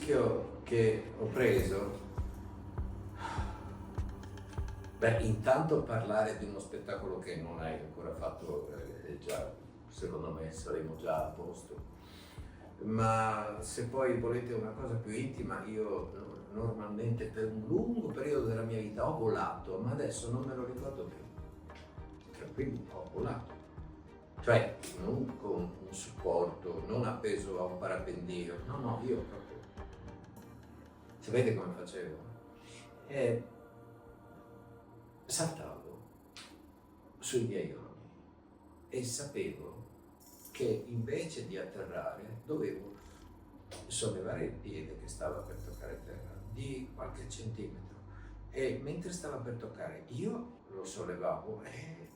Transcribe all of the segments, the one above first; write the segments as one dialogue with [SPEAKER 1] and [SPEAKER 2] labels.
[SPEAKER 1] rischio che ho preso, beh, intanto parlare di uno spettacolo che non hai ancora fatto, è già, secondo me saremo già a posto. Ma se poi volete una cosa più intima, io normalmente per un lungo periodo della mia vita ho volato, ma adesso non me lo ricordo più. Cioè, quindi ho volato. Cioè, non con un supporto, non appeso a un parapendio, no, no, io proprio. Sapete come facevo? Eh, Saltavo sui miei onni e sapevo che invece di atterrare dovevo sollevare il piede che stava per toccare terra di qualche centimetro e mentre stava per toccare io lo sollevavo e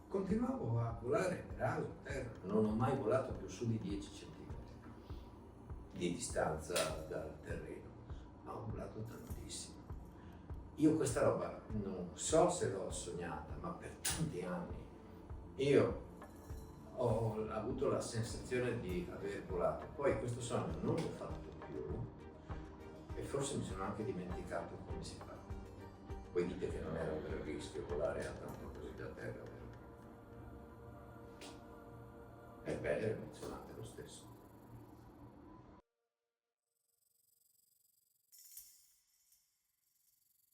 [SPEAKER 1] continuavo a volare raso a terra. Non ho mai volato più su di 10 centimetri di distanza dal terreno, ma ho volato tantissimo. Io questa roba non so se l'ho sognata, ma per tanti anni io ho avuto la sensazione di aver volato. Poi questo sogno non l'ho fatto più e forse mi sono anche dimenticato come si fa. Voi dite che non era un bel rischio volare a tanto così da terra, vero? È bello, emozionante lo stesso.